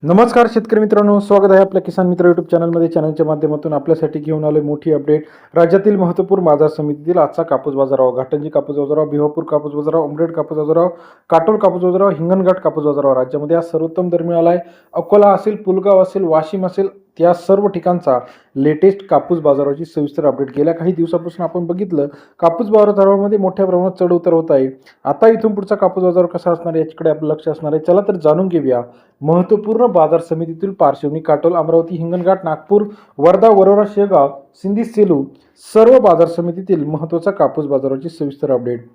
नमस्कार शेतकरी मित्रांनो, स्वागत आहे आपल्या किसान मित्र यूट्यूब चॅनलमध्ये. चॅनलच्या माध्यमातून आपल्यासाठी घेऊन आले मोठी अपडेट. राज्यातील महत्त्वपूर्ण बाजार समितीतील आजचा कापूस बाजारावर: घाटंजी कापूस बाजारावर, भिवापूर कापूस बाजारावर, उमरेड कापूस बाजारावर, काटोल कापूस बाजारावर, हिंगणघाट कापूस बाजारावर. राज्यामध्ये आज सर्वोत्तम दर मिळाला आहे. अकोला असेल, पुलगाव असेल, वाशिम असेल, त्या सर्व ठिकाणचा लेटेस्ट कापूस बाजाराची सविस्तर अपडेट गेल्या काही दिवसापासून आपण बघितलं. कापूस बाजारामध्ये मोठ्या प्रमाणात चढ उतार होत आहे. आता इथून पुढचा कापूस बाजार कसा असणार याच्याकडे आपलं लक्ष असणार आहे. चला तर जाणून घेऊया महत्त्वपूर्ण बाजार समितीतील पार्श्वभूमी. काटोल, अमरावती, हिंगणघाट, नागपूर, वर्धा, वरोरा, शेगाव, सिंधी, सेलू सर्व बाजार समितीतील महत्त्वाचा कापूस बाजाराची सविस्तर अपडेट.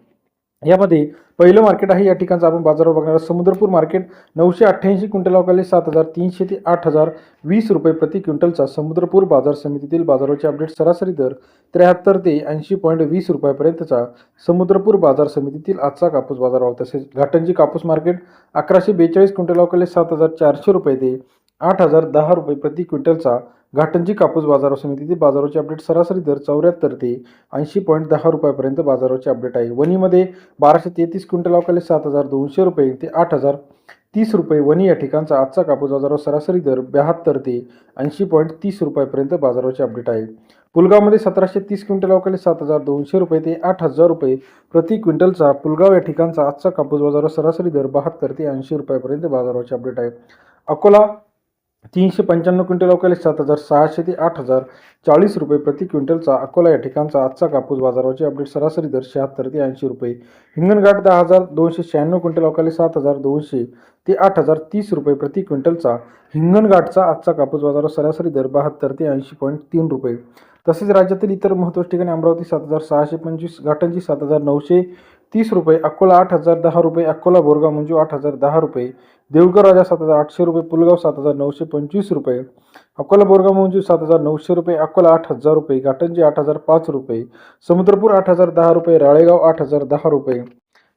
यामध्ये पहिलं मार्केट आहे या ठिकाणचं आपण बाजारावर बघणार. समुद्रपूर मार्केट 988 क्विंटल अवकाले 7,300 ते 8,020 रुपये प्रति क्विंटलचा समुद्रपूर बाजार समितीतील बाजाराचे अपडेट. सरासरी दर 73 ते 80.20 रुपयापर्यंतचा समुद्रपूर बाजार समितीतील आजचा कापूस बाजारावर. तसेच घाटंजी कापूस मार्केट 1142 क्विंटल अवकाले 7,400 रुपये ते 8,010 रुपये प्रति क्विंटलचा घाटंजी कापूस बाजार समितीतील बाजाराचे अपडेट. सरासरी दर 74 ते 80.10 रुपयापर्यंत बाजाराचे अपडेट आहे. वणीमध्ये 1233 क्विंटल अवकाले 7,200 रुपये ते 8,030 रुपये वणी या ठिकाणचा आजचा कापूस बाजारावर. सरासरी दर 72 ते 80.30 रुपयापर्यंत बाजाराचे अपडेट आहे. पुलगावमध्ये 1730 क्विंटल अवकाले 7,200 रुपये ते 8,000 रुपये प्रति क्विंटलचा पुलगाव या ठिकाणचा आजचा कापूस बाजारावर. सरासरी दर 72 ते 80 रुपयापर्यंत बाजाराचे अपडेट आहे. अकोला 395 क्विंटल अवकाले 7,600 ते 8,040 रुपये प्रति क्विंटलचा अकोला या ठिकाणचा आजचा कापूस बाजाराचे अपडेट. सरासरी दर 76 ते 80 रुपये. हिंगणघाट 10,296 क्विंटल अवकाले 7,200 ते 8,030 रुपये प्रति क्विंटलचा हिंगणघाटचा आजचा कापूस बाजारावर. सरासरी दर 72 ते 80.3 रुपये. तसेच राज्यातील इतर महत्त्वाच्या ठिकाणी अमरावती 7,625, घाटंजी 7,930 रुपये, अकोला 8,010 रुपये, अकोला बोरगाव मंजू 8,010 रुपये, देऊळगाव राजा 7,800 रुपये, पुलगाव 7,925 रुपये, अकोला बोरगाव मंजू 7,900 रुपये, अकोला 8,000 रुपये, घाटंजी 8,005 रुपये, समुद्रपूर 8,010 रुपये, राळेगाव 8,010 रुपये.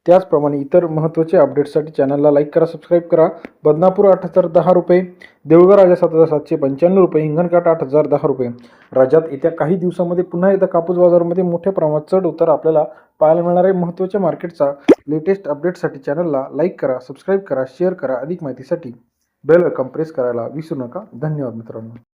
त्याचप्रमाणे इतर महत्त्वाचे अपडेट्ससाठी चॅनलला लाईक करा, सबस्क्राईब करा. बदनापूर 8,010 रुपये, देऊळगाव राजा 7,795 रुपये, हिंगणघाट 8,010 रुपये. राज्यात येत्या काही दिवसामध्ये पुन्हा एकदा कापूस बाजारामध्ये मोठ्या प्रमाणात चढ उतार आपल्याला पाहायला मिळणार आहे. महत्त्वाच्या मार्केटचा लेटेस्ट अपडेटसाठी चॅनलला लाईक करा, सबस्क्राईब करा, शेअर करा. अधिक माहितीसाठी बेल आयकॉन प्रेस करायला विसरू नका. धन्यवाद मित्रांनो.